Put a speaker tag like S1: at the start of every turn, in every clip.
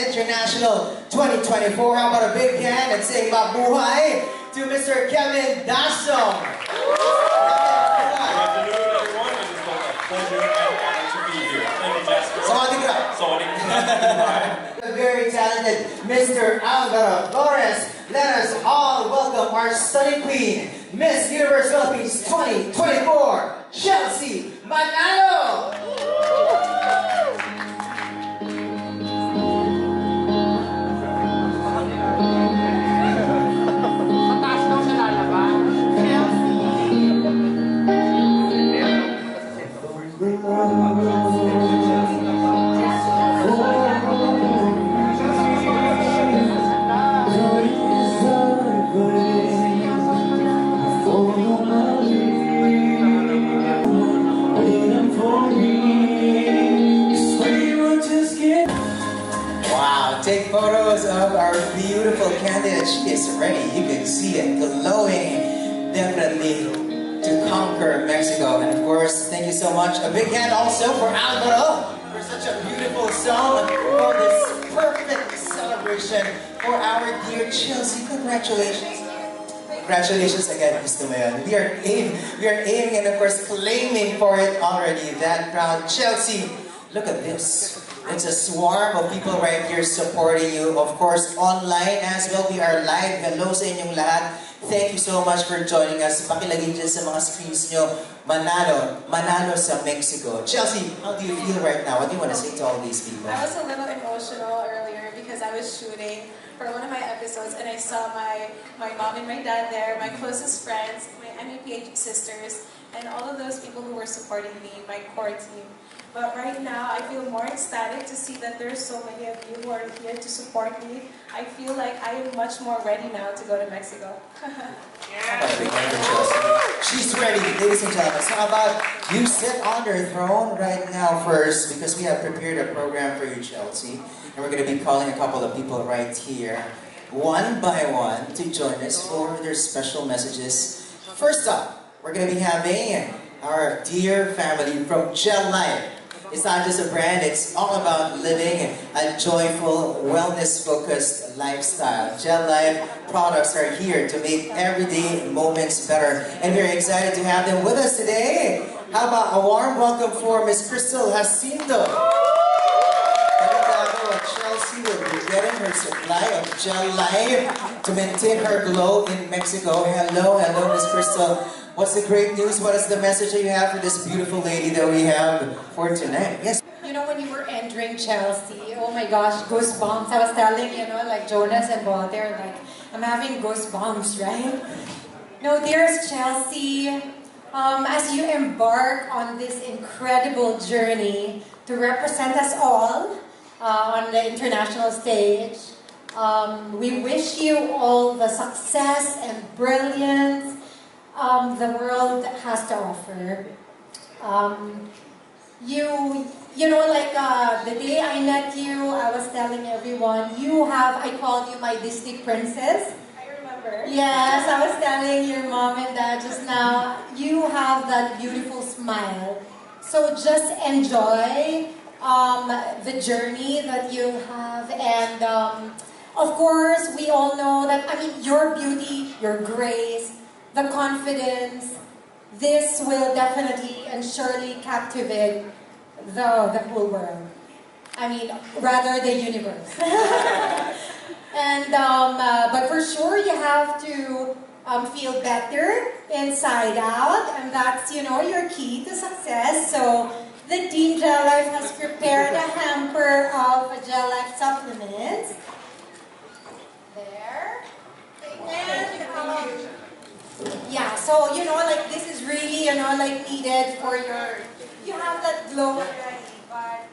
S1: International 2024. How about a big hand and saying mabuhay to Mr. Kevin Dasong.
S2: Good afternoon, everyone. It is both a pleasure and honor to be here. Thank you, Jasper.
S1: Very talented Mr. Alvaro Torres. Let us all welcome our stunning queen, Miss Universe Philippines 2024, Chelsea Manalo. Take photos of our beautiful candidate. She is ready. You can see it glowing. Definitely to conquer Mexico. And of course, thank you so much. A big hand also for Alvaro for such a beautiful song for this perfect celebration for our dear Chelsea. Congratulations. Congratulations again, Mr. Mayon. We are aiming and of course claiming for it already. That proud Chelsea. Look at this. It's a swarm of people right here supporting you. Of course, online as well. We are live. Hello sa inyong lahat. Thank you so much for joining us. Pakilagay dyan sa mga screens nyo. Manalo sa Mexico. Chelsea, how do you feel right now? What do you want to say to all these people?
S3: I was a little emotional earlier because I was shooting for one of my episodes and I saw my mom and my dad there, my closest friends, my MEPH sisters, and all of those people who were supporting me, my core team. But right now, I feel more ecstatic to see that there's so many of you who are here to support me. I feel like I am much more ready now to go to Mexico.
S1: She's ready, ladies and gentlemen. So how about you sit on your throne right now first, because we have prepared a program for you, Chelsea. And we're going to be calling a couple of people right here, one by one, to join us for their special messages. First up, we're going to be having our dear family from Gel Life. It's not just a brand, it's all about living a joyful, wellness-focused lifestyle. Gel Life products are here to make everyday moments better. And we're excited to have them with us today. How about a warm welcome for Miss Crystal Jacinto. Chelsea will be getting her supply of Gel Life to maintain her glow in Mexico. Hello, Miss Crystal. What's the great news? What is the message that you have for this beautiful lady that we have for tonight? Yes.
S4: You know, when you were entering Chelsea, oh my gosh, goosebumps. I was telling, like Jonas and Walter, like, I'm having goosebumps, right? No, dearest Chelsea, as you embark on this incredible journey to represent us all on the international stage, we wish you all the success and brilliance the world has to offer. The day I met you, I was telling everyone, I called you my Disney princess.
S3: I remember.
S4: Yes, I was telling your mom and dad just now, you have that beautiful smile. So just enjoy the journey that you have, and of course, we all know that, your beauty, your grace, the confidence, this will definitely and surely captivate the whole world. Rather the universe. And but for sure, you have to feel better inside out, and that's your key to success. So the Team Gel Life has prepared a hamper of Gel Life supplements. There. And yeah, so this is really needed for you have that glow already, but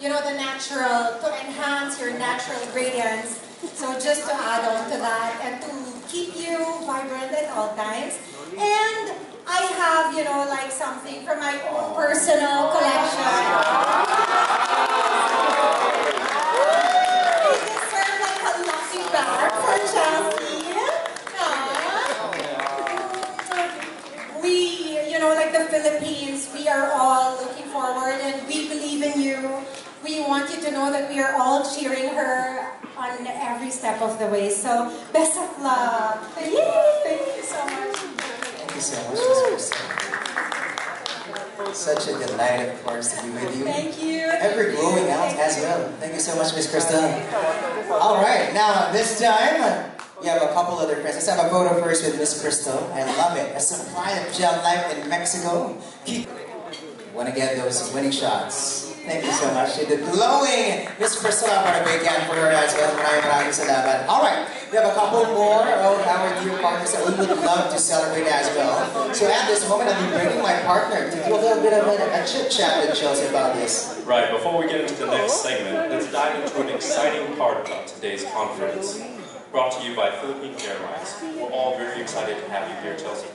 S4: the natural, to enhance your natural radiance. So just to add on to that and to keep you vibrant at all times. And I have something from my own personal collection. It is sort of like a lucky bag for Chelsea. The Philippines, we are all looking forward and we believe in you. We want you to know that we are all cheering supporting her on every step of the way. So, best of luck! Yay!
S3: Thank you so much.
S1: Thank you so much, Miss Crystal. Such a delight, of course, to be with you.
S3: Thank you.
S1: Ever glowing out as well. Thank you so much, Miss Crystal. All right, now this time we have a couple other friends. Let's have a photo first with Miss Crystal. I love it. A supply of gel life in Mexico. Want to get those winning shots. Thank you so much to the glowing Miss Crystal. I want a big hand for her as well. Maraming salamat. All right, we have a couple more of our dear partners that we would love to celebrate as well. So at this moment, I'll be bringing my partner to do a little bit of a chit-chat with Chelsea about this.
S2: Right, before we get into the next segment, let's dive into an exciting part of today's conference. Brought to you by Philippine Airlines. We're all very excited to have you here, Chelsea.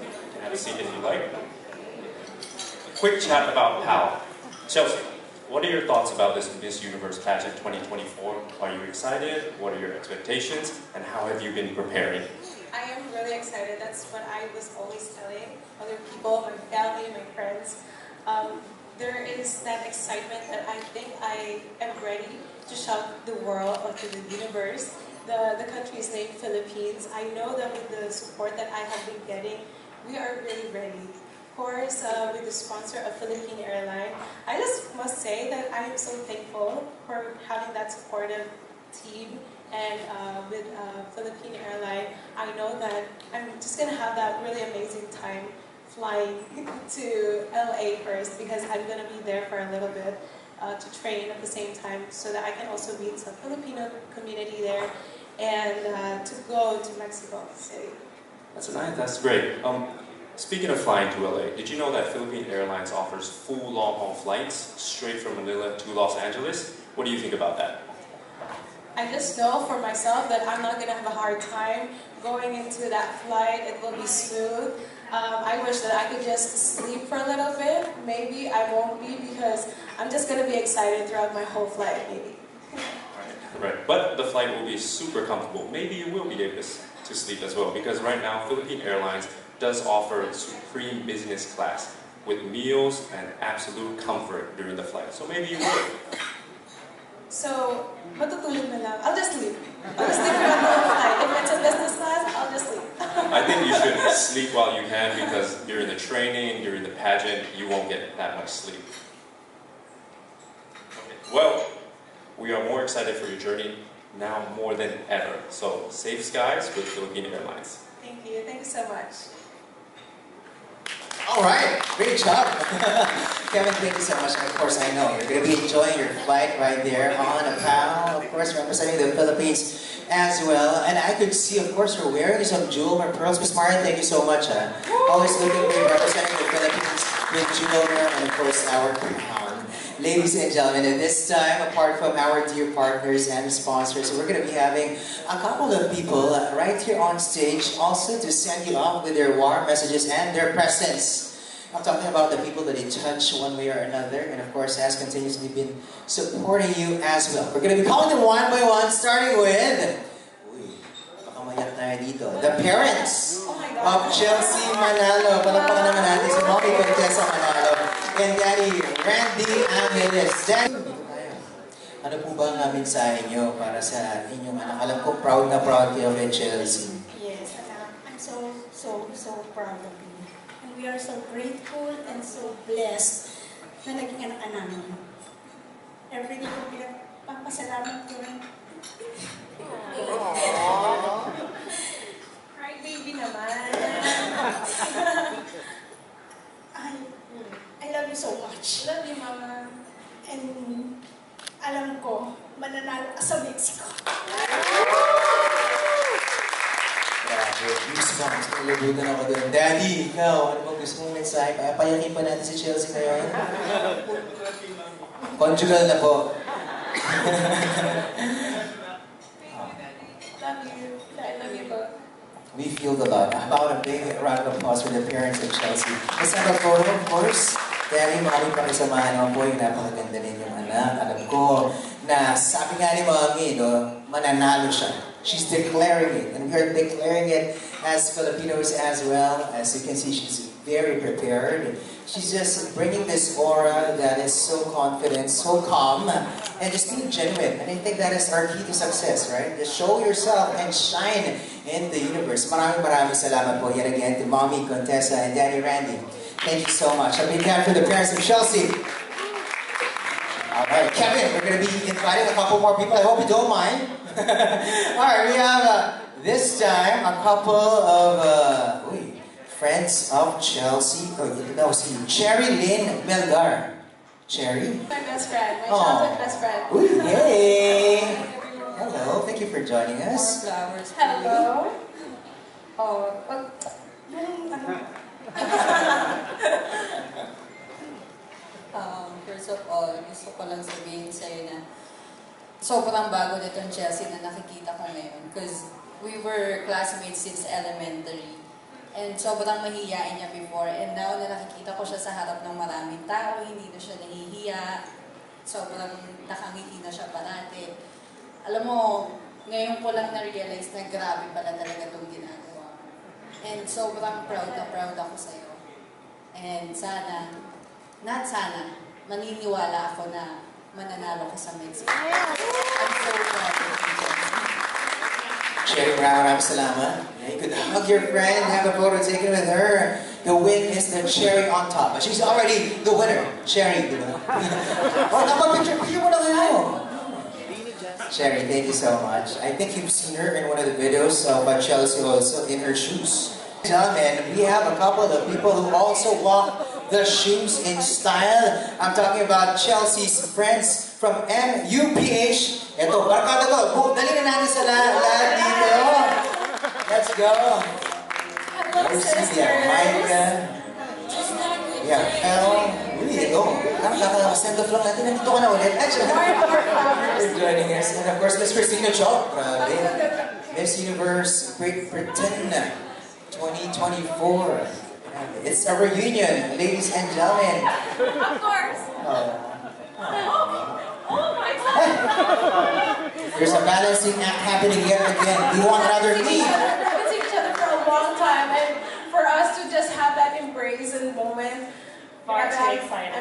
S2: Have a seat if you like. A quick chat about PAL. Chelsea, what are your thoughts about this Miss Universe pageant 2024? Are you excited? What are your expectations? And how have you been preparing?
S3: I am really excited. That's what I was always telling other people, my family, my friends. There is that excitement that I think I am ready to shock the world or to the universe. The country is named Philippines. I know that with the support that I have been getting, we are really ready. Of course, with the sponsor of Philippine Airlines, I just must say that I am so thankful for having that supportive team. And with Philippine Airlines, I know that I'm just going to have that really amazing time flying to LA first, because I'm going to be there for a little bit to train at the same time, so that I can also meet some Filipino community there, and to go to Mexico City.
S2: That's nice. That's great. Speaking of flying to LA, did you know that Philippine Airlines offers full long-haul flights straight from Manila to Los Angeles? What do you think about that?
S3: I just know for myself that I'm not going to have a hard time going into that flight. It will be smooth. I wish that I could just sleep for a little bit. Maybe I won't be, because I'm just going to be excited throughout my whole flight, maybe.
S2: Right, but the flight will be super comfortable. Maybe you will be able to sleep as well, because right now Philippine Airlines does offer supreme business class with meals and absolute comfort during the flight. So maybe you will.
S3: So, matutulog na lang. I'll just sleep. I'll just sleep throughout the whole flight. If it's a business class, I'll just sleep.
S2: I think you should sleep while you can, because during the training, during the pageant, you won't get that much sleep. Okay. Well, we are more excited for your journey now more than ever. So, safe skies with Philippine Airlines.
S3: Thank you. Thank you so much.
S1: All right, great job. Kevin, thank you so much. Of course, I know you're going to be enjoying your flight right there on a PAL, of course, representing the Philippines as well. And I could see, of course, you're wearing some jewelry pearls. Miss Maren, thank you so much. Always looking great, representing the Philippines with jewelry and, of course, our crown. Ladies and gentlemen, at this time, apart from our dear partners and sponsors, we're going to be having a couple of people right here on stage also to send you off with their warm messages and their presence. I'm talking about the people that they touch one way or another, and of course has continuously been supporting you as well. We're going to be calling them one by one, starting with the parents of Chelsea Manalo. Palakpakan naman natin si Mommy Contessa Manalo and Daddy Randy Amiles. Daddy, ano po ba ang mensahe niyo para sa inyong anak? Alam ko proud na proud kayo kay Chelsea.
S5: Yes, I'm so proud of you. And we are so grateful and so blessed na naging anak ka namin. Every day ko pinagpapasalamat ko rin.
S3: Hi, baby naman.
S5: I love you so much.
S3: Love you, Mama.
S5: And alam ko, mananalo ka sa Mexico.
S1: Grabe, goosebumps. Nalabutan ako doon. Daddy, ikaw, ano bang gusto mong mensahe? Payakin pa natin si Chelsea ngayon. Conjugal na po.
S3: Love you. I love you both.
S1: We feel the love. How about a big round of applause for the parents of Chelsea? Let's have a photo, of course. Daddy, Mommy, pakisamahan naman po yung napakaganda ninyong anak. Alam ko na sabi nga ni Mommy, no, mananalo siya. She's declaring it, and we are declaring it as Filipinos as well. As you can see, she's very prepared. She's just bringing this aura that is so confident, so calm, and just being genuine. And I think that is our key to success, right? Just show yourself and shine in the universe. Maraming salamat po yet again to Mommy, Contessa, and Daddy Randy. Thank you so much. A big hand for the parents of Chelsea. All right, Kevin, we're going to be inviting a couple more people. I hope you don't mind. All right, we have this time a couple of friends of Chelsea. Oh, that was you. Cherry Lynn Melgar. Cherry?
S3: My best friend, my childhood best friend.
S1: Ooh, hey! Hello, thank you for joining us.
S6: More flowers.
S3: Hello.
S6: First of all, gusto ko lang sabihin sa'yo na sobrang bago nitong Chelsea na nakikita ko ngayon. Because we were classmates since elementary. And sobrang mahihiyain niya before. And now na nakikita ko siya sa harap ng maraming tao, hindi na siya nahihiya. Sobrang nakangiti na siya parati. Alam mo, ngayon ko lang na-realize na grabe pala talaga itong ginagawa. And sobrang proud ako sa'yo. And sana, not sana, maniniwala ako na mananalo ka sa Mexico. I'm so proud of you.
S1: Cherry, maraming salamat. You could hug your friend, have a photo taken with her. The win is the cherry on top. But she's already the winner. Cherry, di ba? Oh, napapicture mo na kayo. Cherry, thank you so much. I think you've seen her in one of the videos of Chelsea also in her shoes. Gentlemen, we have a couple of people who also walk the shoes in style. I'm talking about Chelsea's friends from MUPH. Ito, barkada ko. Dali na natin sa lahat dito. Let's go.
S3: Hello, sisters.
S1: Micah. Yeah, Uy, ito. Nakaka-send off lang natin. Nandito ka na ulit. For joining us. And of course, Miss Christina Chok. Grabe. Miss Universe Great Britain 2024. It's a reunion, ladies and gentlemen.
S3: Of course. Oh my God.
S1: There's a balancing act happening yet again. We want another lead.
S3: We've been seeing each other for a long time, and for us to just have that embrace and moment, I'm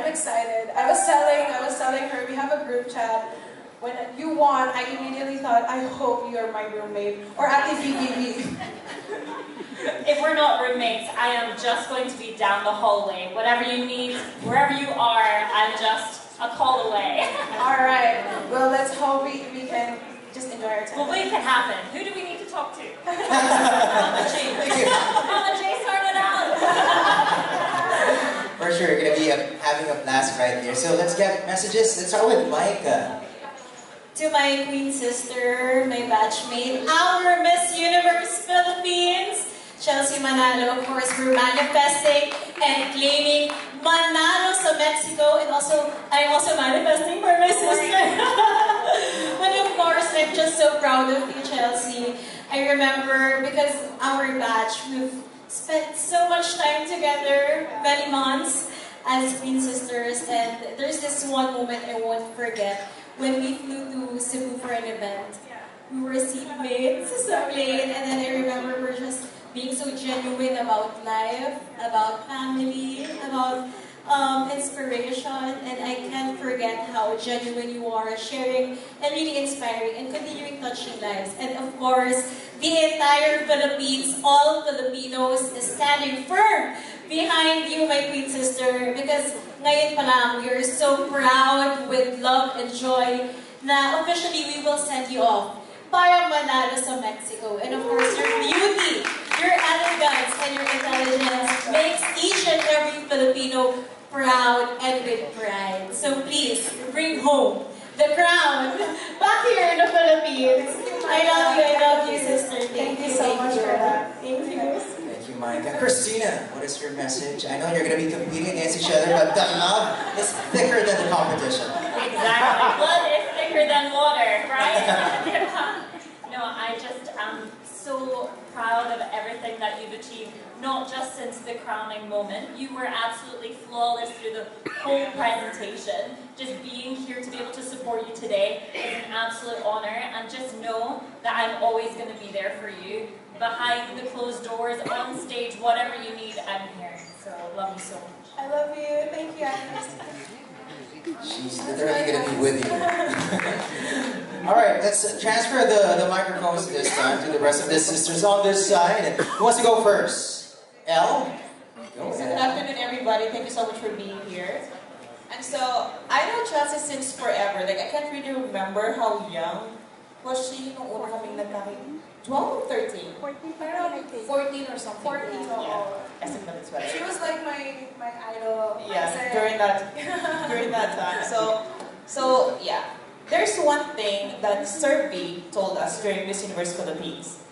S3: excited. I was telling her, we have a group chat. When you won, I immediately thought, I hope you're my roommate, or at the BBB.
S7: If we're not roommates, I am just going to be down the hallway. Whatever you need, wherever you are, I'm just a call away.
S3: All right. Well, let's hope we can just enjoy our time.
S7: We'll make it happen. Who do we need to talk to? Mama J. Mama J, start it out.
S1: For sure, you're going to be having a blast right here. So let's get messages. Let's start with Micah.
S8: To my queen sister, my batchmate, our Miss Universe Philippines, Chelsea Manalo, of course, we're manifesting and claiming Manalo sa Mexico, and I'm also manifesting for my sister. But of course, I'm just so proud of you, Chelsea. I remember, because our batch, we've spent so much time together, many months, as queen sisters, and there's this one moment I won't forget. When we flew to Cebu for an event, we were seatmates so late, and then I remember we're just being so genuine about life, about family, about inspiration, and I can't forget how genuine you are, sharing and really inspiring and continuing touching lives. And of course, the entire Philippines, all Filipinos, is standing firm behind you, my queen sister, because ngayon pa lang, we are so proud with love and joy na officially we will send you off para manalo sa Mexico. And of course, your beauty, your elegance, and your intelligence makes each and every Filipino proud and with pride. So please, bring home the crown back here in the Philippines. I love you, sister.
S3: Thank you so much for that. Thank you.
S1: Thank you, Micah. Christina, what is your message? I know you're going to be competing against each other, but the love is thicker than the competition.
S7: Exactly. Blood is thicker than water, right? No, I just am so proud of everything that you've achieved, not just since the crowning moment. You were absolutely flawless through the whole presentation. Just being here to be able to support you today is an absolute honor, and just know that I'm always going to be there for you. Behind the closed doors, on stage, whatever you need, I'm here.
S8: So, love you so much.
S3: I love you. Thank you, Agnes.
S1: She's literally gonna be with you. Alright, let's transfer the microphones this time to the rest of the sisters on this side. Who wants to go first? Elle? Go
S9: Good
S1: ahead.
S9: afternoon, everybody. Thank you so much for being here. And so, I know Chelsea since forever. Like, I can't really remember how young was she nung una kaming nagkakita. 12 or 13? 14 or something.
S3: 14.
S9: Yeah. Kasi that's what
S3: She was like my idol.
S9: Yeah,
S3: Kasi-
S9: during that time. So yeah. There's one thing that Survey told us during Miss Universe Philippines.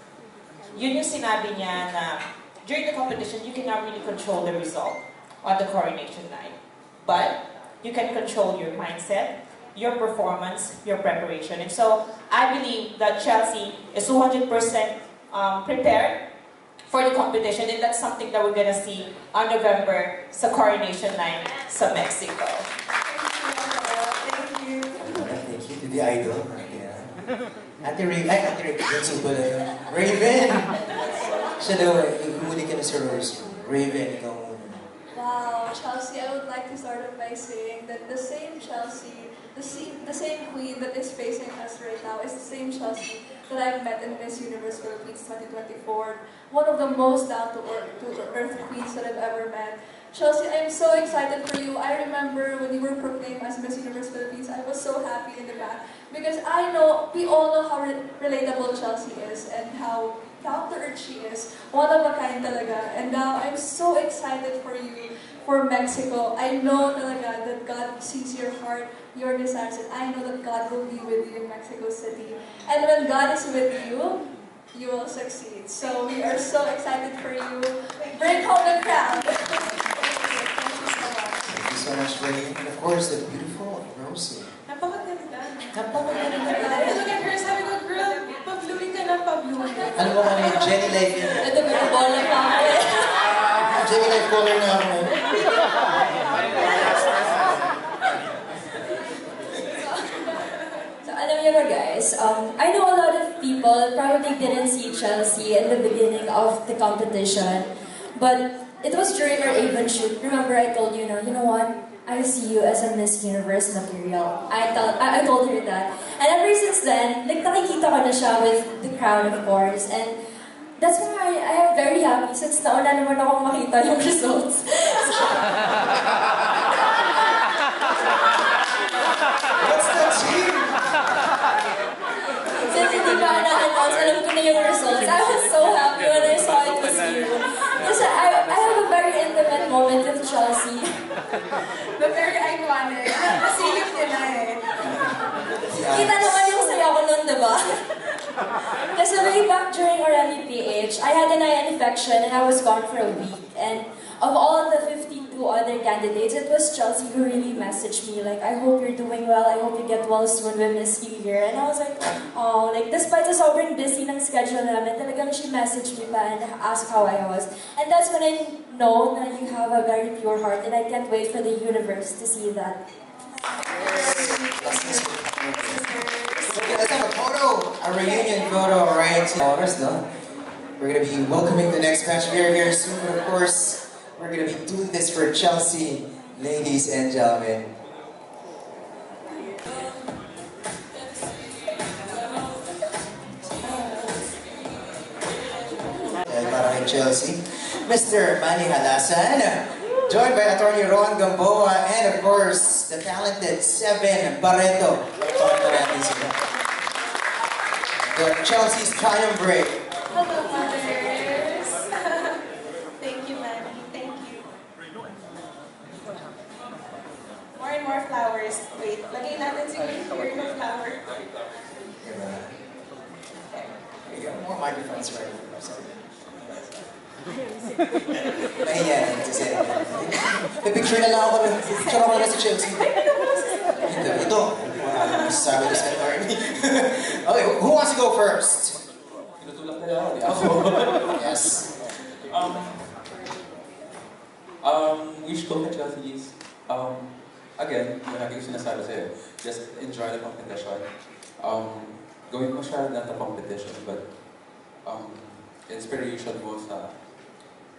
S9: Yun yung sinabi niya na during the competition, you cannot really control the result on the coronation night. But you can control your mindset, your performance, your preparation. And so, I believe that Chelsea is 200% prepared for the competition, and that's something that we're gonna see on November sa coronation night sa Mexico.
S3: Thank you.
S1: Thank you to the idol. Yeah. Ate Raven, Raven! Siya daw, humuli ka na sa Rose. Raven, ikaw muna.
S10: Wow, Chelsea, I would like to start off by saying that the same Chelsea, the same queen that is facing us right now is the same Chelsea that I've met in Miss Universe Philippines 2024. One of the most down-to-earth queens that I've ever met. Chelsea, I'm so excited for you. I remember when you were proclaimed as Miss Universe Philippines, I was so happy in the back because I know, we all know how relatable Chelsea is and how down-to-earth she is. One of a kind talaga. And now, I'm so excited for you, for Mexico. I know talaga that God sees your heart, your desires, and I know that God will be with you in Mexico City. And when God is with you, you will succeed. So we are so excited for you. Bring home the crown.
S1: Thank you so much, Raven. And of course, the beautiful Rosie.
S3: Napakaganda.
S1: Napakaganda.
S3: Look at her, sabi ko, girl, pabluin ka na, pabluin.
S1: Ano mo kami, Jenny Life yun?
S6: Ito ba yung bola pa ako eh?
S1: Jenny Life color na ako.
S10: So, alam niyo ba guys, I know a lot of people probably didn't see Chelsea in the beginning of the competition, but it was during our Avon shoot. Remember I told you, you know what? I see you as a Miss Universe material. I told her that. And ever since then, like, nakikita ko na siya with the crowd, of course. And that's why I am very happy since nauna naman akong makita yung results.
S1: What's the team?
S10: Since hindi pa na-announce, alam ko na yung results. I was so happy when I saw it was you. Kasi I have a very intimate moment with Chelsea.
S3: The very iconic. Nasilip nila eh.
S10: Kita naman yung saya ko nun, diba? Kasi way back during our MEPH, I had an eye infection and I was gone for a week. And of all the 52 other candidates, it was Chelsea who really messaged me, like, I hope you're doing well, I hope you get well soon, we miss you here. And I was like, oh, like, despite the sobrang busy ng schedule namin, talagang she messaged me pa and asked how I was. And that's when I know that you have a very pure heart, and I can't wait for the universe to see that.
S1: Okay, let's have a photo, a reunion photo, right? We're going to be welcoming the next batch very, very soon, but of course, we're going to be doing this for Chelsea, ladies and gentlemen. And para kay Chelsea, Mr. Manny Halasan, joined by Attorney Ron Gamboa, and of course, the talented Seven Barreto. The Chelsea's Triumvirate.
S3: Hello, mothers. Thank you, Manny. Thank you. More and more flowers. Wait, lagay natin siguro here yung flower.
S1: You got more microphones right here. Ayan, may picture na lang ako. Picture ako na sa Chelsea. Ito. Sabi ko sa attorney. Okay, who wants to go first?
S11: Tinutulak na ako.
S1: Yes.
S11: Wish ko kay Chelsea is, again, yung lagi ko sinasabi sa'yo, just enjoy the competition. Gawin mo siya not a competition, but inspiration mo sa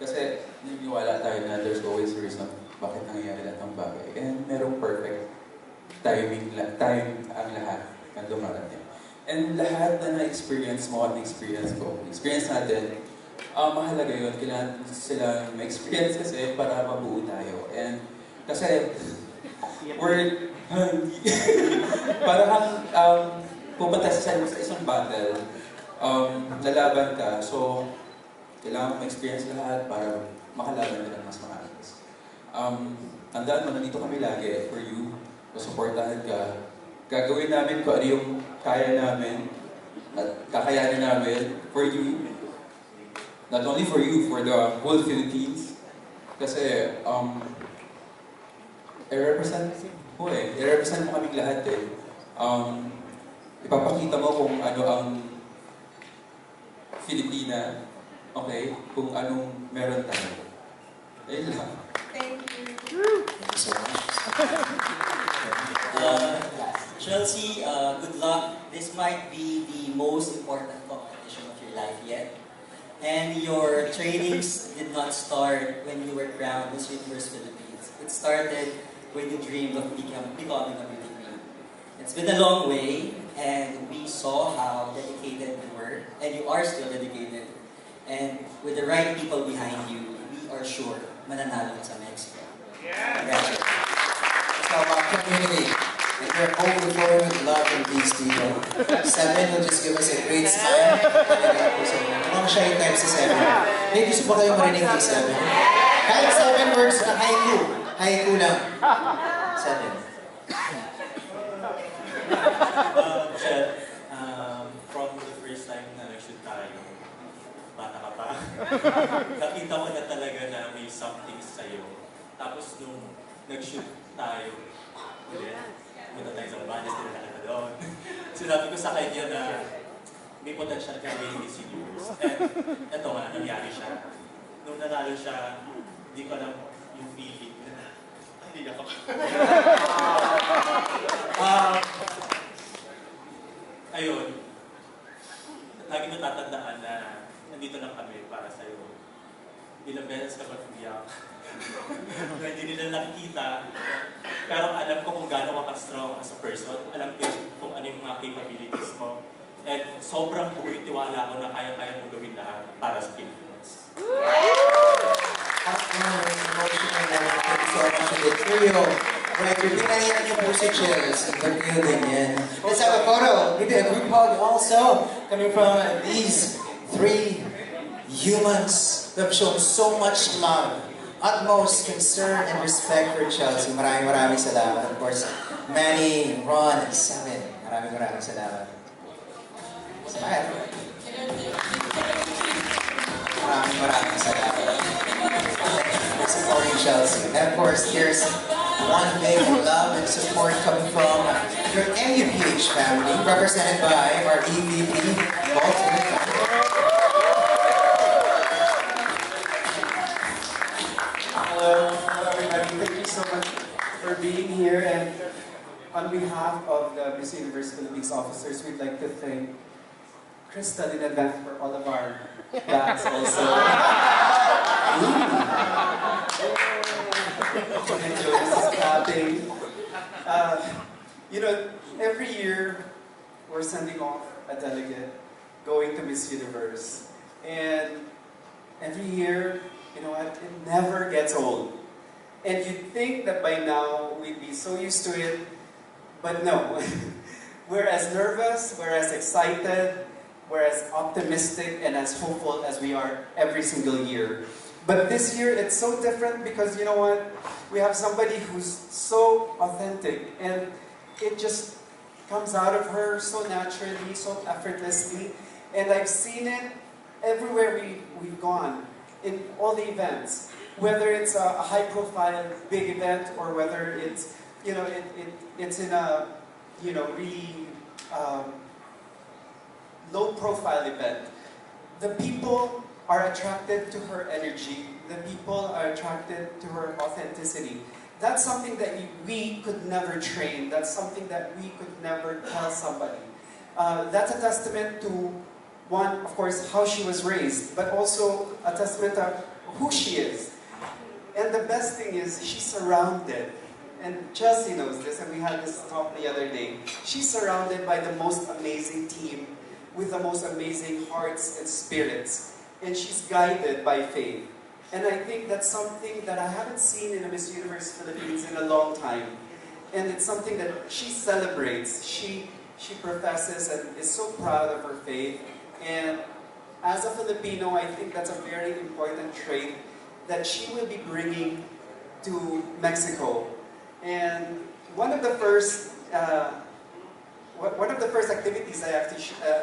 S11: Kasi naniniwala tayo na there's always a reason bakit nangyayari lahat ng bagay. And merong perfect time ang lahat na dumarating. And lahat na na-experience mo at na-experience ko, experience natin, mahalaga yun. Kailangan silang ma-experience kasi para mabuo tayo. And kasi, we're, parang pupunta sa isang battle, lalaban ka. So, kailangan ma-experience lahat para makalaban ka ng mas maayos. Tandaan mo, nandito kami lagi for you. Masuportahan ka. Gagawin namin kung ano yung kaya namin at kakayanin namin for you. Not only for you, for the whole Philippines. Kasi, i-represent mo kaming lahat eh. Ipapakita mo kung ano ang Filipina, okay? Kung anong meron tayo. Ayun lang.
S3: Thank you.
S1: Thank you so much.
S12: Chelsea, good luck. This might be the most important competition of your life yet. And your trainings did not start when you were crowned Miss Universe Philippines. It started when you dreamed of becoming a beauty queen. It's been a long way, and we saw how dedicated you were, and you are still dedicated. And with the right people behind you, we are sure mananalo ka sa Mexico.
S1: Congratulations. Let's talk about community. And we're overflowing with love from these people. 7 will just give us a great smile. Mukhang shy type si 7. May gusto ba kayong marinig kay 7? Kahit 7 words na haiku. Haiku lang. 7.
S13: Chel, from the first time na nag-shoot tayo, bata ka pa, nakita ko na talaga na may something sa'yo. Tapos nung nag-shoot tayo, ulit, punta tayo sa Banas, din na doon. Sinabi ko sa kanya na may potential ka rin Miss Universe. And ito nga, nangyari siya. Nung nanalo siya, hindi ko alam yung feeling na hindi ako. Ayun, lagi mo tatandaan na nandito lang kami para sa'yo. Ilang beses ka mag-iyak. Na hindi nila nakikita, pero alam ko kung gaano ka strong as a person. Alam ko kung ano yung mga capabilities mo. And sobrang buoy tiwala ko na kaya-kaya mo gawin lahat para sa Pilipinas.
S1: Thank you so much for the trio. Right, you're pinahiyan niyo po si Chelsea. The building yan. Let's have a photo. Maybe a group hug also. Coming from these 3 humans who have shown so much love, utmost concern and respect for Chelsea. Maraming salamat. Of course, Manny, Ron, and 7. Maraming salamat. Smile. Maraming salamat. For supporting Chelsea. And of course, here's one big love and support coming from your MUPH family, represented by our EVP, Walt.
S14: Hello everybody, thank you so much for being here, and on behalf of the Miss Universe Philippines officers, we'd like to thank Crystal in advance for all of our bags also. You know, every year we're sending off a delegate going to Miss Universe, and every year, you know what, it never gets old. And you'd think that by now we'd be so used to it, but no. We're as nervous, we're as excited, we're as optimistic and as hopeful as we are every single year. But this year it's so different because, you know what, we have somebody who's so authentic, and it just comes out of her so naturally, so effortlessly. And I've seen it everywhere we've gone, in all the events. Whether it's a high-profile big event, or whether it's, you know, it's in a, you know, really low-profile event. The people are attracted to her energy. The people are attracted to her authenticity. That's something that we could never train. That's something that we could never tell somebody. That's a testament to, one, of course, how she was raised, but also a testament to who she is. And the best thing is, she's surrounded, and Chelsea knows this, and we had this talk the other day, she's surrounded by the most amazing team, with the most amazing hearts and spirits, and she's guided by faith. And I think that's something that I haven't seen in a Miss Universe Philippines in a long time. And it's something that she celebrates. She professes and is so proud of her faith. And as a Filipino, I think that's a very important trait that she will be bringing to Mexico. And one of the first activities I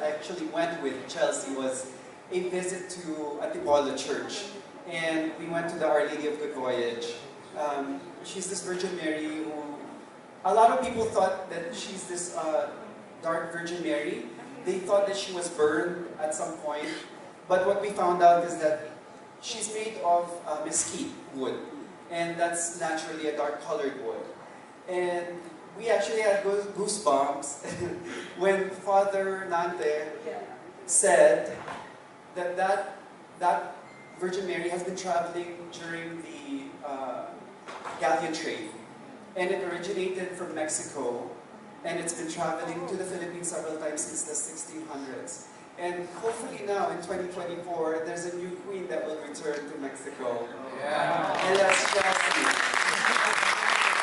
S14: actually went with Chelsea was a visit to Antipolo Church. And we went to the Our Lady of Good Voyage. She's this Virgin Mary who, a lot of people thought that she's this dark Virgin Mary. They thought that she was burned at some point. But what we found out is that she's made of mesquite wood. And that's naturally a dark colored wood. And we actually had goosebumps when Father Nante said that that Virgin Mary has been traveling during the galleon trade. And it originated from Mexico, and it's been traveling to the Philippines several times since the 1600s. And hopefully now, in 2024, there's a new queen that will return to Mexico. Yeah. And that's Chelsea.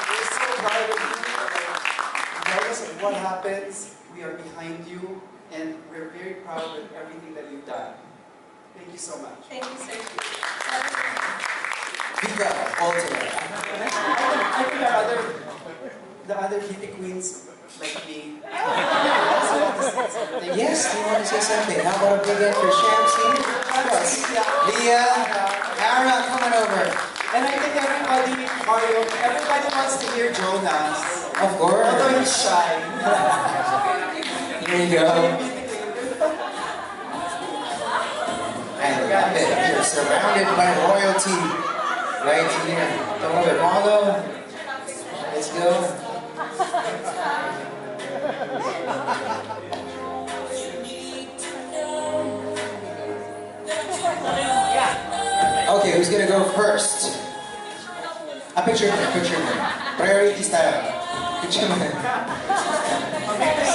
S14: We're so proud of you. Regardless of what happens, we are behind you, and we're very proud of everything that you've done. Thank you so much.
S3: Thank you, sir.
S1: Viva, all together.
S14: I think the other beauty queens like me.
S1: Yes, do you want to say something? How about a big hand for Shamsi? Leah, Ara, come on over.
S14: And I think everybody wants to hear Jonas.
S1: Of course.
S14: Although he's shy.
S1: Here you go. I love it. You're surrounded by royalty right here. Come over, Marlo. Let's go. Okay, who's gonna go first? A picture mo. Priority style. Picture mo.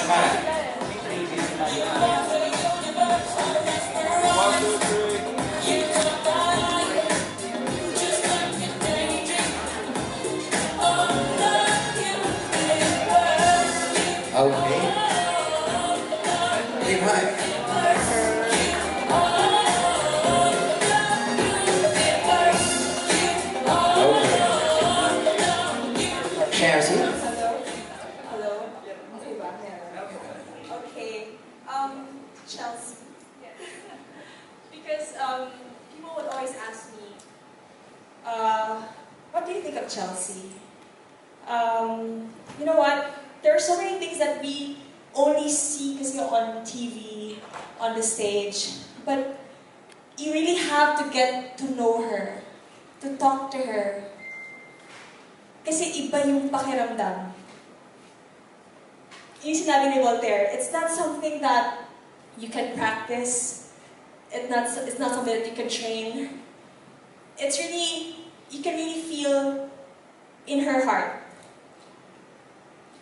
S1: Smile. Okay. Big hug. Chelsea?
S8: Hello? Okay. Chelsea. Because people would always ask me, what do you think of Chelsea? You know what? There are so many things that we only see kasi on TV, on the stage, but you really have to get to know her, to talk to her. Kasi iba yung pakiramdam. Yung sinabi ni Voltaire, it's not something that you can practice, it's not something that you can train. It's really, you can really feel in her heart.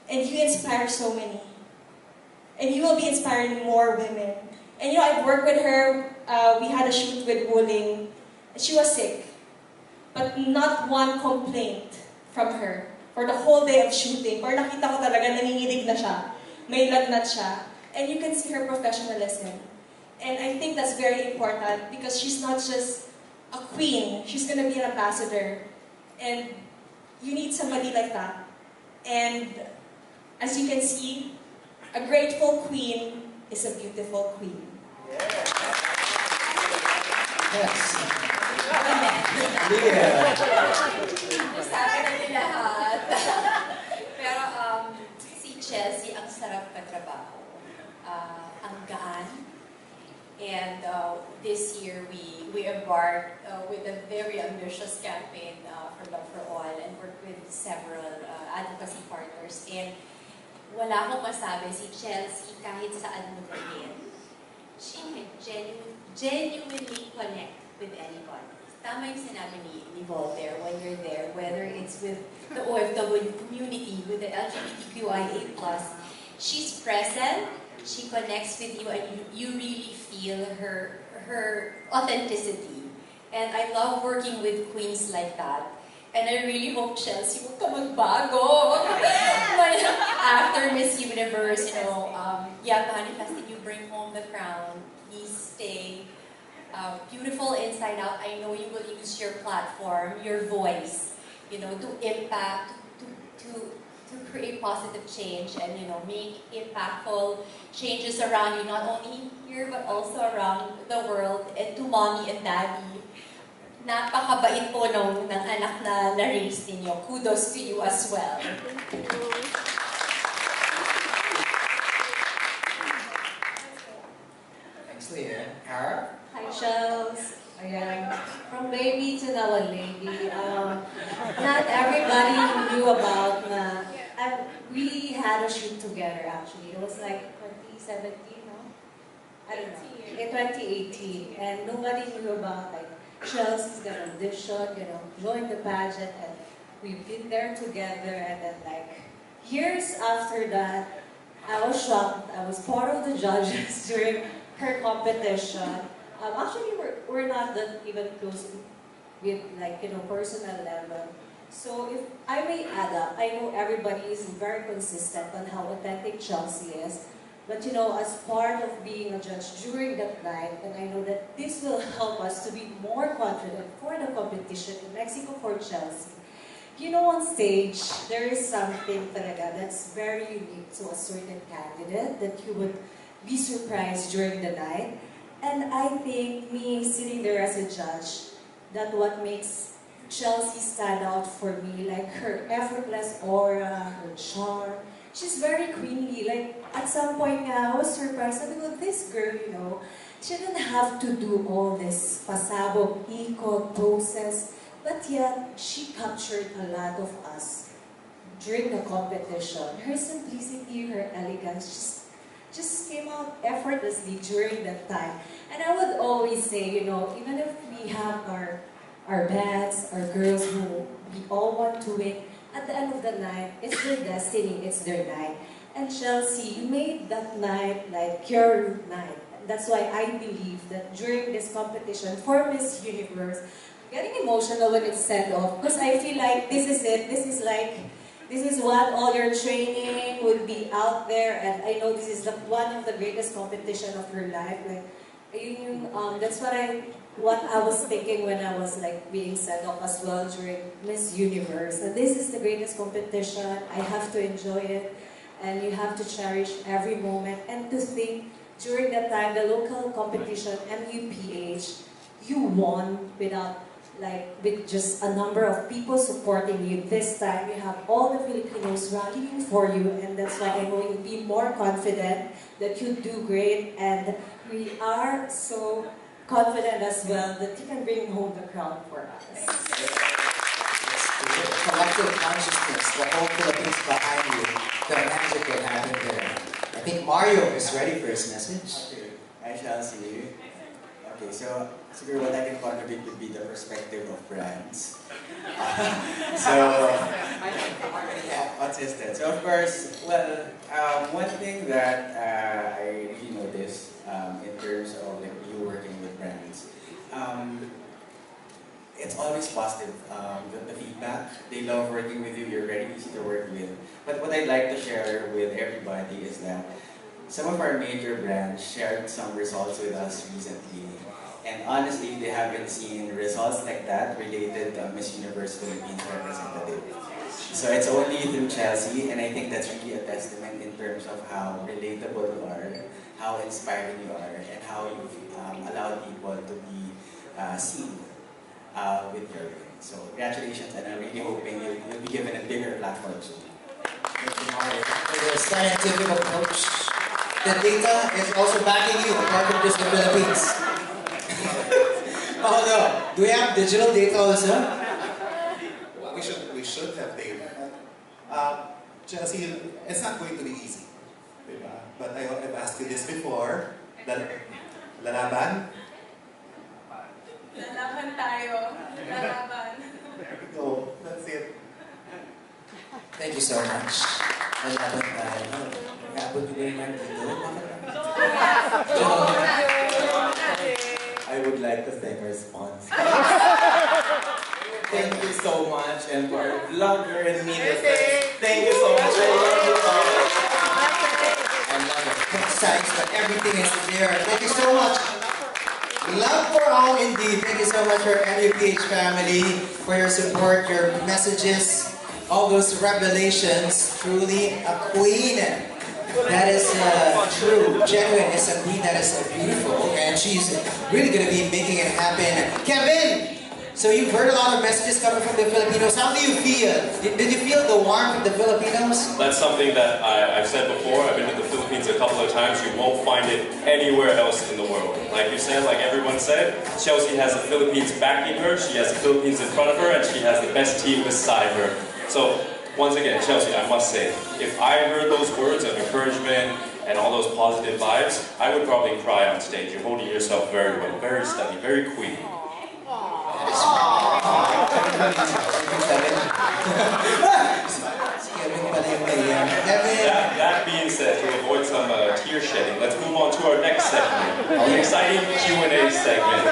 S8: And you inspire so many. And you will be inspiring more women. And you know, I've worked with her, we had a shoot with Wuling, and she was sick. But not one complaint from her for the whole day of shooting. Or nakita ko talaga, nanginginig na siya. May lagnat siya. And you can see her professionalism. And I think that's very important because she's not just a queen, she's gonna be an ambassador. And you need somebody like that. And as you can see, a grateful queen is a beautiful queen.
S1: Yes.
S15: Sabi na nila lahat. Pero si Chelsea, ang sarap katrabaho. Ang gaan. And this year, we embarked with a very ambitious campaign for Love for All and worked with several advocacy partners. And wala akong masabi, si Chelsea, kahit saan mo dalhin, she can genuinely connect with anybody. tama yung sinabi ni Voltaire, when you're there, whether it's with the OFW community, with the LGBTQIA+, she's present, she connects with you, and you really feel her authenticity. And I love working with queens like that. And I really hope, Chelsea, huwag ka magbago. After Miss Universe, manifest that you bring home the crown. Please stay beautiful inside out. I know you will use your platform, your voice, to impact, to create positive change and, make impactful changes around you, not only here, but also around the world. And to mommy and daddy, napakabait po ng anak na na-raise ninyo. Kudos to you as well.
S1: Thanks, Leah. Cara?
S16: Hi, Chels. Ayan. From baby to now a lady. Not everybody knew about na. We had a shoot together actually. It was like 2017, no? I don't know. In 2018. And nobody knew about like Chelsea's gonna audition, join the pageant, and we've been there together. And then like years after that, I was shocked. I was part of the judges during her competition. Actually, we're not that even close with like personal level. So if I may add up, I know everybody is very consistent on how authentic Chelsea is. But as part of being a judge during that night, and I know that this will help us to be more confident for the competition in Mexico for Chelsea. On stage, there is something talaga that's very unique to a certain candidate that you would be surprised during the night. And I think me sitting there as a judge, that what makes Chelsea stand out for me, like her effortless aura, her charm. She's very queenly. Like, at some point I was surprised. Sabi ko, this girl, she didn't have to do all this pasabog, ikot, poses. But yet, she captured a lot of us during the competition. Her simplicity, her elegance, just came out effortlessly during that time. And I would always say, even if we have our bands, our girls who we all want to win, at the end of the night, it's their destiny, it's their night. And Chelsea, you made that night like your night. That's why I believe that during this competition for Miss Universe, I'm getting emotional when it's sent off because I feel like this is it. This is what all your training would be out there, and I know this is one of the greatest competition of your life. Like, that's what I was thinking when I was like being sent off as well during Miss Universe. And this is the greatest competition. I have to enjoy it, and you have to cherish every moment. And to think during that time, the local competition, MUPH, you won with just a number of people supporting you. This time, you have all the Filipinos rallying for you, and that's why I know you'll be more confident that you do great. And we are so confident as well that you can bring home the crown for us.
S1: Collective consciousness, the whole Philippines behind you, the magic will happen there. I think Mario is ready for his message.
S17: Okay, I shall see. Okay, so what I can contribute would be the perspective of brands. Autistic. So of course, one thing that I really noticed in terms of like you working with brands, it's always positive. The feedback, they love working with you. You're very easy to work with. But what I'd like to share with everybody is that some of our major brands shared some results with us recently. And honestly, they haven't seen results like that related to Miss Universe Philippines representative. So it's only through Chelsea, and I think that's really a testament in terms of how relatable you are, how inspiring you are, and how you've allowed people to be seen with your win. So congratulations, and I'm really hoping you'll be given a bigger platform soon.
S1: Thank you, Mario. For the scientific approach, the data is also backing you, apart from just the Philippines. Oh no, do we have digital data also?
S18: Well, we should have data. Chelsea, it's not going to be easy. Diba? But I've asked you this before. Lalaban?
S3: Lalaban tayo.
S1: Thank you so much. Nalaban tayo. Nag-abot ko ba yung nandito?
S19: I would like to thank our sponsor. Thank you so much, and for our vlogger and media friends, thank you so much. I love you all.
S1: I love it. Concise, but everything is there. Thank you so much. Love for all indeed. Thank you so much for MUPH family, for your support, your messages, all those revelations. Truly a queen. That is true, genuine, is a queen that is beautiful, and she's really going to be making it happen. Kevin! So you've heard a lot of messages coming from the Filipinos. How do you feel? Did you feel the warmth of the Filipinos?
S2: That's something that I've said before. I've been to the Philippines a couple of times. You won't find it anywhere else in the world. Like you said, like everyone said, Chelsea has the Philippines backing her, she has the Philippines in front of her, and she has the best team beside her. So, once again, Chelsea, I must say, if I heard those words of encouragement and all those positive vibes, I would probably cry on stage. You're holding yourself very well, very steady, very queen. That being said, to avoid some tear shedding, let's move on to our next segment, the exciting Q&A segment.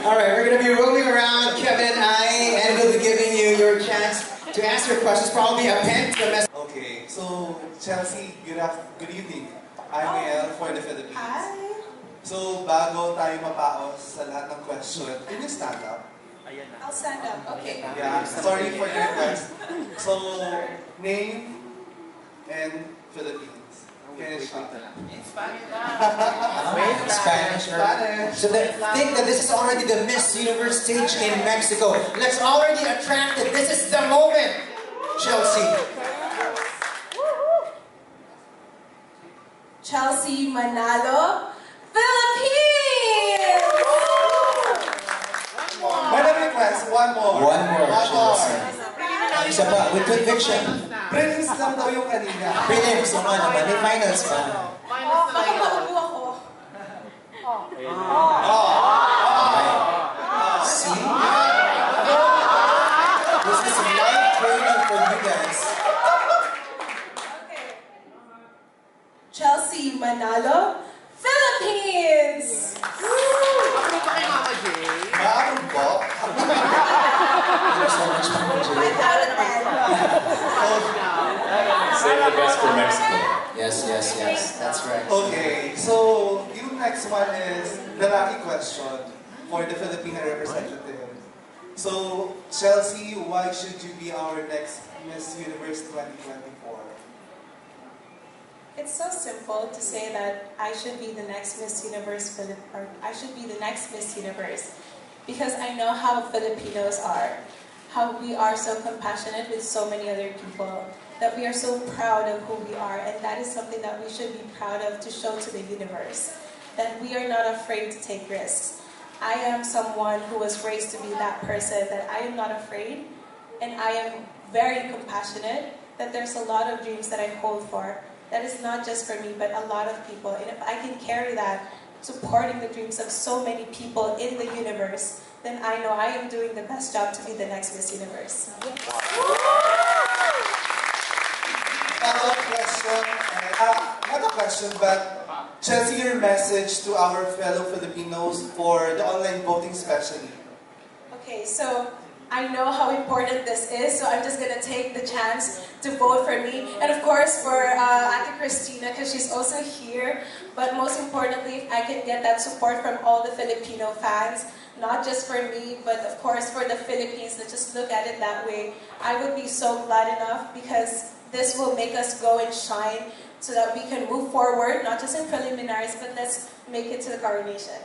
S1: Alright, we're going to be rolling around, Kevin and I, and we'll be giving you your chance to ask your questions, probably a pen to a message.
S14: Okay, so Chelsea, good evening. I'm Mel for the Philippines.
S5: Hi.
S14: So, bago tayo mapaos sa lahat ng question, can you stand up?
S5: I'll stand up. Okay.
S14: Yeah, sorry for the request. So, name and Philippines. Okay, in Spanish.
S1: Spanish. So think that this is already the Miss Universe stage in Mexico. Let's already attract it. This is the moment, Chelsea.
S3: Chelsea Manalo, Philippines!
S14: Madam request, one more.
S1: One more, Chelsea. Isa pa, with conviction.
S14: Prelims lang daw yung kanina.
S1: Prelims, yung ano, may finals pa.
S3: Baka maulo ako.
S1: See? This is live training for you guys.
S3: Chelsea Manalo, Philippines!
S14: Maaari po.
S1: There's so much fun, Jay.
S2: Save the best for Mexico.
S1: Yes, yes, yes. That's right.
S14: Okay, so yung next one is the lucky question for the Filipino representative. So, Chelsea, why should you be our next Miss Universe 2024?
S3: It's so simple to say that I should be the next Miss Universe, or I should be the next Miss Universe, because I know how Filipinos are, how we are so compassionate with so many other people, that we are so proud of who we are, and that is something that we should be proud of to show to the universe, that we are not afraid to take risks. I am someone who was raised to be that person, that I am not afraid, and I am very compassionate, that there's a lot of dreams that I hold for, that is not just for me, but a lot of people. And if I can carry that, supporting the dreams of so many people in the universe, then I know I am doing the best job to be the next Miss Universe.
S14: Not a question, but Chelsea, your message to our fellow Filipinos for the online voting especially.
S3: Okay, so I know how important this is, so I'm just going to take the chance to vote for me. And of course for Ate Christina, because she's also here. But most importantly, if I can get that support from all the Filipino fans, not just for me, but of course for the Philippines, let's just look at it that way. I would be so glad enough, because this will make us go and shine so that we can move forward, not just in preliminaries, but let's make it to the coronation.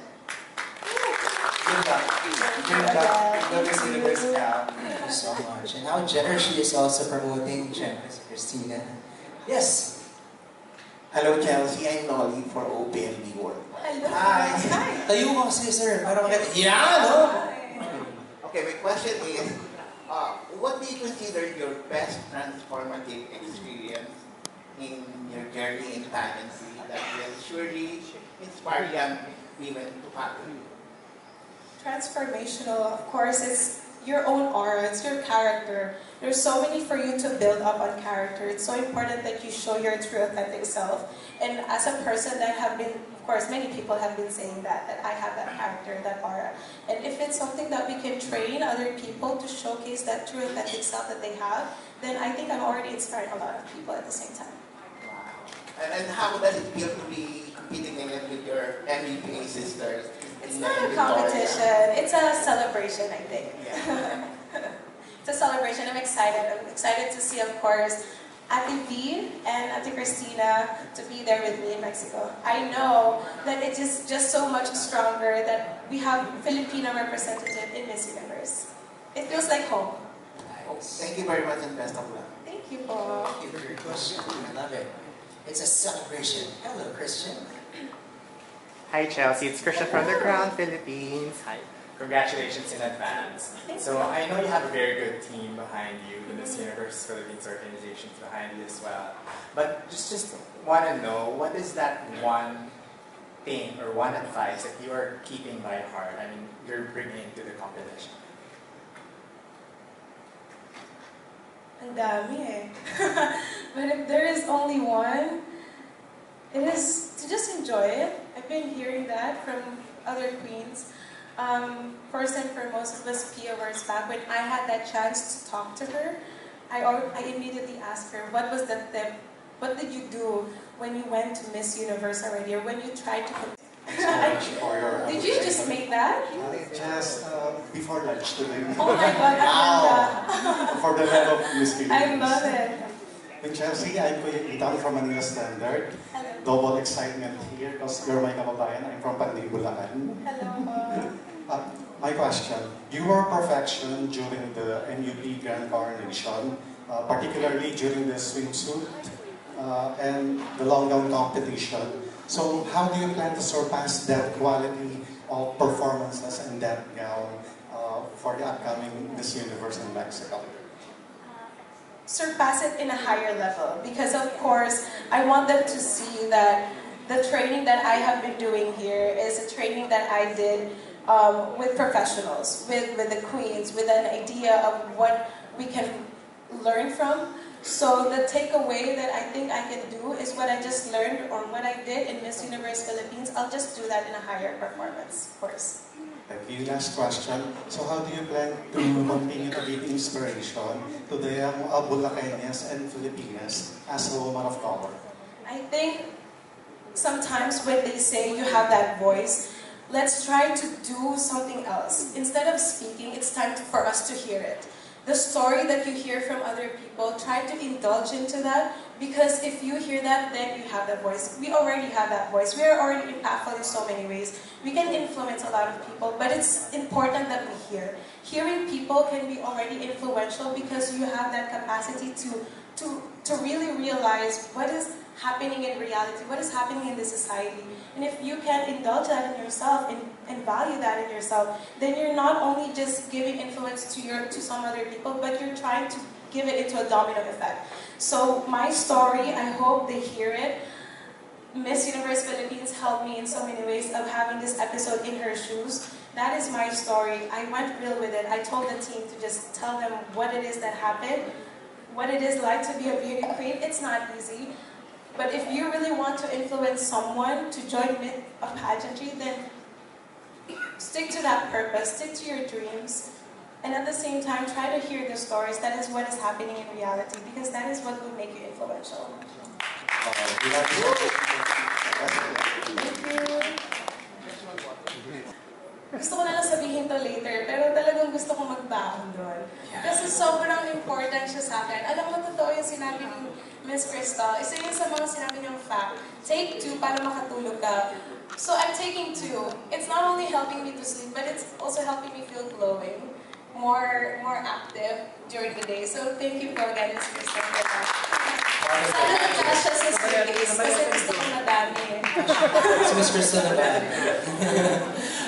S14: Good luck. Good luck. The Miss Universe now.
S1: Thank you so much. And how generous she is also promoting Miss Christina. Yes.
S20: Hello, Chelsea. I'm Nolly for OPLB World.
S3: Hello.
S20: Hi.
S1: Tayo mo kasi, sir. Parang maganda. Yeah, no?
S20: Okay, my question is, what do you consider your best transformative experience in your journey in pageantry that will surely inspire young women to follow you?
S3: Transformational, of course, it's your own aura, it's your character. There's so many for you to build up on character. It's so important that you show your true authentic self. And as a person that have been, of course, many people have been saying that I have that character, that aura. And if it's something that we can train other people to showcase that true authentic self that they have, then I think I'm already inspiring a lot of people at the same time.
S20: And how does it feel to be competing again with your MVP sisters?
S3: It's not a competition. It's a celebration, I think.
S20: Yeah.
S3: It's a celebration. I'm excited. I'm excited to see, of course, Ate V and Ate Christina to be there with me in Mexico. I know that it is just so much stronger that we have Filipino representative in Miss Universe. It feels like home.
S20: Thank you very much and best of luck.
S3: Thank you, po.
S1: Thank you for your question. I love it. It's a celebration. Hello, Christian.
S21: Hi, Chelsea. It's Christian from the Crown, Philippines. Hi. Congratulations in advance. So I know you have a very good team behind you, the Miss Universe Philippines organizations behind you as well. But just want to know, what is that one thing or one advice that you are keeping by heart? I mean, you're bringing to the competition.
S3: Ang dami eh. But if there is only one, it is to just enjoy it. I've been hearing that from other queens. First and foremost, it was Pia Words back. When I had that chance to talk to her, I immediately asked her, what was the tip? What did you do when you went to Miss Universe already, or when you tried to Did you just make that?
S22: Just before lunch today.
S3: Oh my God,
S22: For the love of Miss Philippines.
S3: I love it.
S22: With Chelsea, I'm Kuya Ethan from Manila Standard.
S3: Hello.
S22: Double excitement here because you're my kababayan. I'm from Panday, Bulacan.
S3: Hello.
S22: My question, you were perfection during the MUP Grand Coronation, particularly during the swimsuit and the long gown competition. So how do you plan to surpass that quality of performances in that gown for the upcoming Miss Universe in Mexico?
S3: Surpass it in a higher level, because of course I want them to see that the training that I have been doing here is a training that I did with professionals, with the queens, with an idea of what we can learn from. So the takeaway that I think I can do is what I just learned or what I did in Miss Universe Philippines. I'll just do that in a higher performance, of course.
S22: Thank you. Last question. So how do you plan to continue to give inspiration to the young Bulacanas and Filipinas as a woman of color?
S3: I think sometimes when they say you have that voice, let's try to do something else. Instead of speaking, it's time for us to hear it. The story that you hear from other people, try to indulge into that, because if you hear that, then you have that voice. We already have that voice. We are already impactful in so many ways. We can influence a lot of people, but it's important that we hear. Hearing people can be already influential because you have that capacity to really realize what is happening in reality, what is happening in this society. And if you can indulge that in yourself and value that in yourself, then you're not only just giving influence to some other people, but you're trying to give it into a domino effect. So my story, I hope they hear it. Miss Universe Philippines helped me in so many ways of having this episode in her shoes. That is my story. I went real with it. I told the team to just tell them what it is that happened, what it is like to be a beauty queen. It's not easy. But if you really want to influence someone to join a pageantry, then stick to that purpose, stick to your dreams, and at the same time, try to hear the stories. That is what is happening in reality, because that is what will make you influential. Gusto ko na lang sabihin to later, pero talagang gusto ko magbaon doon. Kasi sobrang important siya sa akin. Alam mo, totoo yung sinabi ni Miss Crystal. Isa yun sa mga sinabi niyang fact. Take 2 para makatulog ka. So I'm taking 2. It's not only helping me to sleep, but it's also helping me feel glowing, more active during the day. So thank you po again, Miss Crystal, for that. Sana nagkasya sa studios, kasi gusto ko madami.
S1: So Miss Crystal na dami.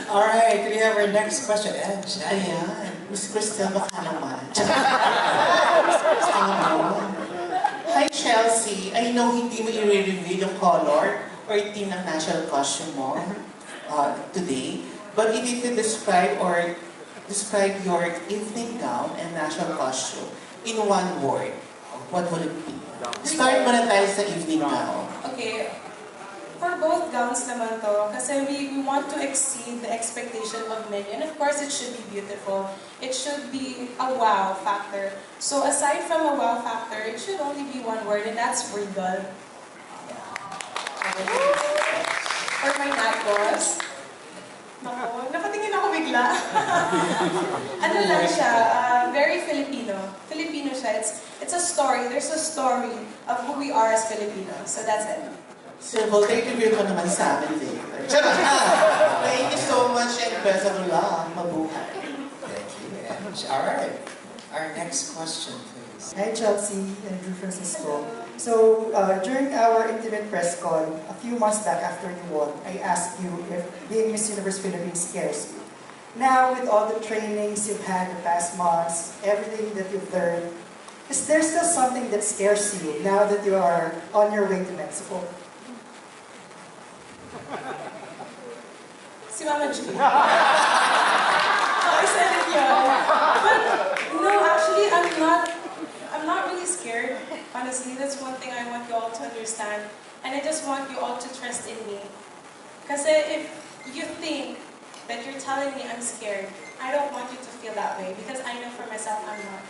S1: Alright, we have our next question. Ayan, Miss Crystal, baka naman. Miss Crystal naman. Hi Chelsea, I know hindi mo i-reveal yung color or team ng national costume mo today, but if you could describe or describe your evening gown and national costume in one word, what would it be? Start muna tayo sa evening gown.
S3: Okay. For both gowns naman to, kasi we want to exceed the expectation of many. And of course, it should be beautiful. It should be a wow factor. So aside from a wow factor, it should only be one word, and that's regal. For my napos, naku, napatingin ako bigla. Ano lang siya, very Filipino. Filipino siya. It's a story. There's a story of who we are as Filipinos. So that's it.
S1: Sir, voltage-review ko naman sa amin later. Thank you so much and best of luck. Mabuhay. Thank you. Alright. Our next question, please.
S4: Hi, Chelsea and Drew Francisco. So, during our intimate press call, a few months back after you won, I asked you if being Miss Universe Philippines scares you. Now, with all the trainings you've had the past months, everything that you've learned, is there still something that scares you now that you are on your way to Mexico?
S3: Si Mama G. I said it, yeah. But no, actually, I'm not really scared. Honestly, that's one thing I want you all to understand. And I just want you all to trust in me. Because if you think that you're telling me I'm scared, I don't want you to feel that way. Because I know for myself, I'm not.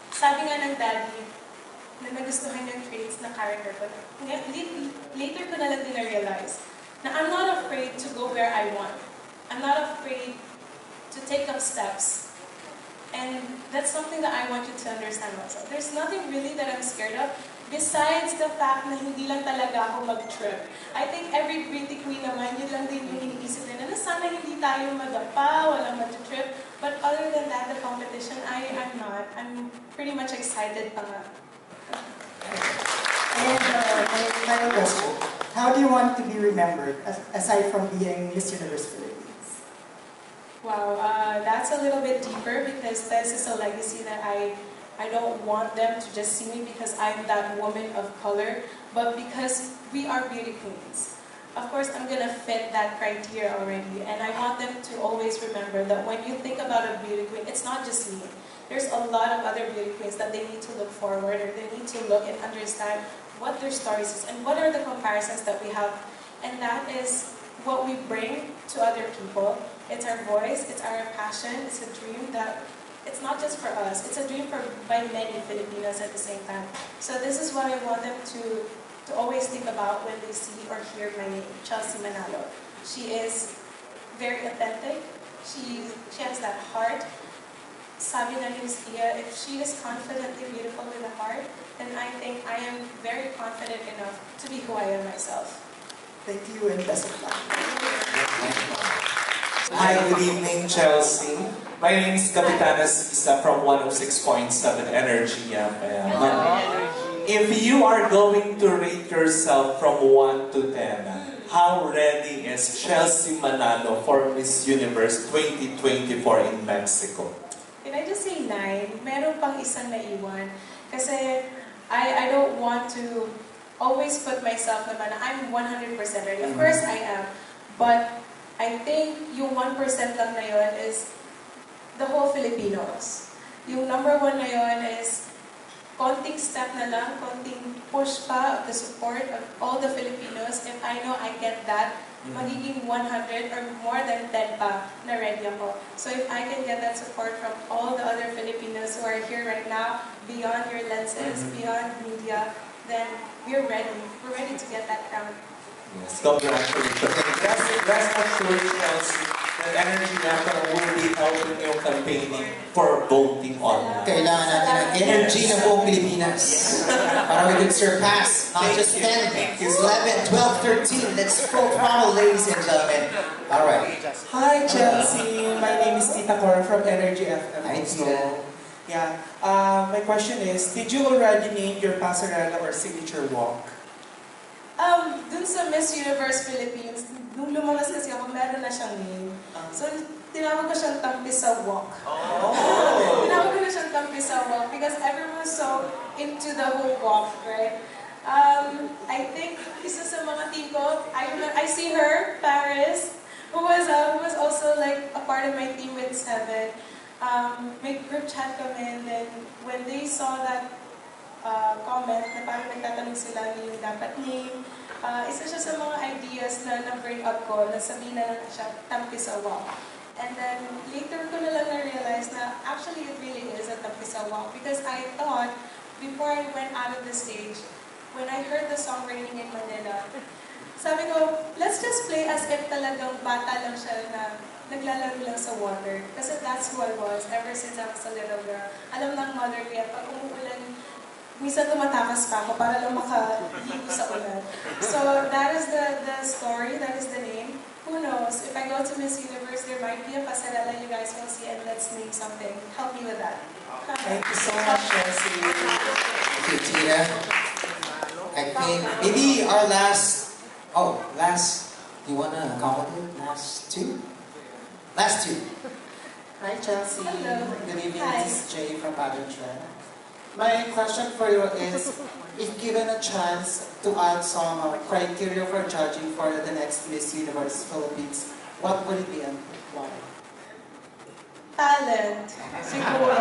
S3: Sabi nga ng daddy, na nagustuhan yung traits na character ko. Later ko na lang din na-realize na I'm not afraid to go where I want. I'm not afraid to take up steps. And that's something that I want you to understand also. There's nothing really that I'm scared of besides the fact na hindi lang talaga ako mag-trip. I think every pretty queen naman, yun lang din yung iniisip nila na sana hindi tayo madapa, walang mag-trip. But other than that, the competition, I'm not. I'm pretty much excited pa nga.
S4: And my final question. How do you want to be remembered, aside from being Miss Universe Philippines?
S3: Wow, that's a little bit deeper because this is a legacy that I don't want them to just see me because I'm that woman of color, but because we are beauty queens. Of course, I'm going to fit that criteria already, and I want them to always remember that when you think about a beauty queen, it's not just me. There's a lot of other beauty queens that they need to look forward, or they need to look and understand what their stories is, and what are the comparisons that we have. And that is what we bring to other people. It's our voice, it's our passion, it's a dream that, it's not just for us, it's a dream by many Filipinos at the same time. So this is what I want them to always think about when they see or hear my name, Chelsea Manalo. She is very authentic, she has that heart. Sabi na ni Lucia, if she is confidently beautiful with a heart, then I think I am very confident enough to be who I am myself.
S4: Thank you and best of luck.
S7: Hi, good evening, Chelsea. My name is Kapitana Sisa from 106.7 Energy FM. If you are going to rate yourself from 1 to 10, how ready is Chelsea Manalo for Miss Universe 2024 in Mexico?
S3: Can I just say 9? Meron pang isang naiwan. Kasi I don't want to always put myself naman na I'm 100% ready. Of course I am. But I think yung 1% lang na yun is the whole Filipinos. Yung number 1 na yun is konting step na lang, konting push pa of the support of all the Filipinos. If I know I get that, magiging 100 or more than 10 pa na ready ako. So if I can get that support from all the other Filipinos who are here right now, beyond your lenses, beyond media, then we're ready. We're ready to get that crown.
S7: Yes, congratulations. Rest assured, Chelsea, that Energy FM will be helping you campaigning for voting on.
S1: Kailangan natin ng energy ng buong Pilipinas para we can surpass not just 10, 11, 12, 13. Let's full throttle, ladies and gentlemen. All right.
S23: Hi, Chelsea. My name is Tita Cora from Energy FM.
S1: Hi, Tita.
S23: Yeah. My question is, did you already name your passerella or signature walk?
S3: Dun sa Miss Universe Philippines, nung lumabas kasi ako, meron na siyang name. So, tinawag ko siyang Tampisa Walk. Tinawag ko na siyang Tampisa Walk because everyone was so into the whole walk, right? I think isa sa mga team ko, I see her, Paris, who was also like a part of my team with Seven, may group chat kami, and then when they saw that comment na parang nagtatanong sila yung dapat name, isa siya sa mga ideas na na-bring up ko, na sabihin na lang siya, tampisawa. And then later ko na lang na-realize na actually it really is a tampisawa, because I thought, before I went out of the stage, when I heard the song Raining in Manila, sabi ko, let's just play as if talagang bata lang siya na naglalaro lang sa water. Kasi that's who I was ever since I was a little girl. Alam ng mother ko yan, pag umuulan, minsan tumatakas pa ako para lang makaligo sa ulan. So that is the story, that is the name. Who knows, if I go to Miss Universe, there might be a pasarela you guys will see, and let's name something. Help me with that.
S4: Thank you so much, Chelsea.
S1: Thank you, Tina. I think maybe our last, do you want to accommodate last two? Last two.
S6: Hi, Chelsea.
S3: Hello.
S6: Good evening.
S3: Hi.
S6: This is Jay from Pageant Trend. My question for you is, if given a chance to add some criteria for judging for the next Miss Universe Philippines, what would it be and why?
S3: Talent. Siguro.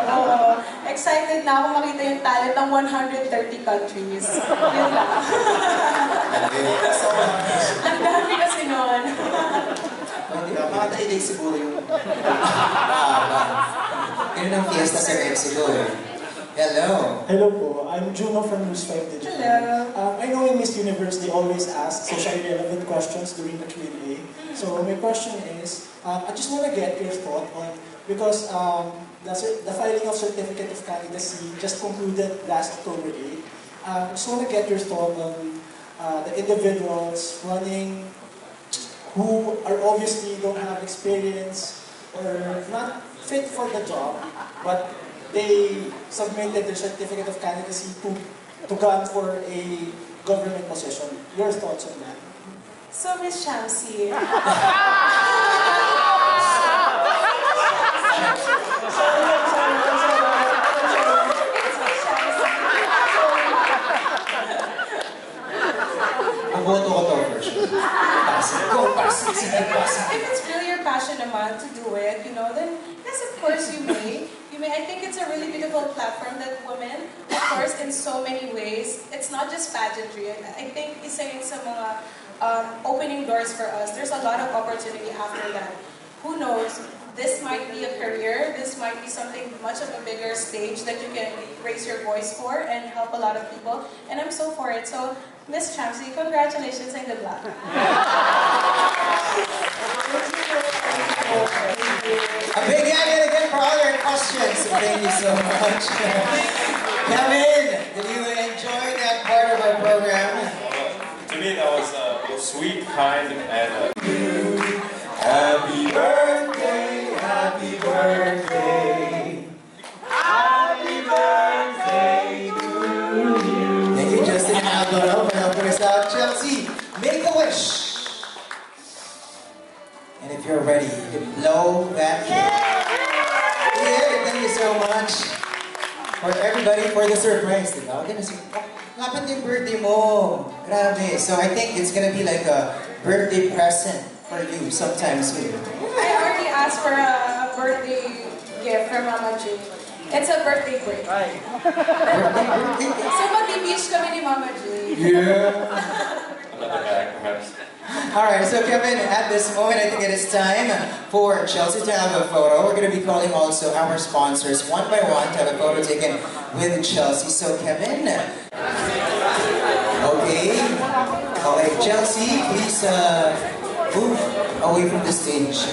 S3: Excited na ako makita yung talent ng 130 countries. Yun lang. Ang dami kasi nun.
S1: Mga 3 days siguro yung... Yun ang fiesta sa Mexico eh. Hello.
S9: Hello po. I'm Juno from News 5 Digital.
S3: Hello.
S9: I know in Miss Universe they always ask socially relevant questions during the Q&A. So my question is, I just want to get your thought on, because the filing of Certificate of Candidacy just concluded last October 8. I just want to get your thought on the individuals running who are obviously don't have experience or not fit for the job, but they submitted their certificate of candidacy to gun for a government position. Your thoughts on that?
S3: So, Miss Chelsea.
S1: Ang boto ko to first.
S3: If it's really your passion naman to do it, then yes, of course you may. I think it's a really beautiful platform that women, of course, in so many ways, it's not just pageantry. I think isa yun sa mga opening doors for us. There's a lot of opportunity after that. Who knows? This might be a career. This might be something much of a bigger stage that you can raise your voice for and help a lot of people. And I'm so for it. So, Miss Chelsea, congratulations and good luck.
S1: A big hand yet again for all your questions. Thank you so much. Kevin, did you enjoy that part of our program?
S2: To me, that was sweet, kind, and...
S1: Happy birthday, happy birthday. Happy birthday to you. Thank you, Justin and Alvaro, for helping us out. Chelsea, make a wish. And if you're ready, you can blow that cake. Yeah, thank you so much for everybody for the surprise. Lapit yung birthday mo. Grabe. So I think it's gonna be like a birthday present for you sometime soon.
S3: I already asked for a birthday gift from Mama G. It's a birthday break. So mag-beach kami ni Mama G.
S1: Yeah.
S2: Another bag, perhaps.
S1: Alright, so Kevin, at this moment, I think it is time for Chelsea to have a photo. We're going to be calling also our sponsors one by one to have a photo taken with Chelsea. So Kevin, okay, Chelsea, please move away from the stage.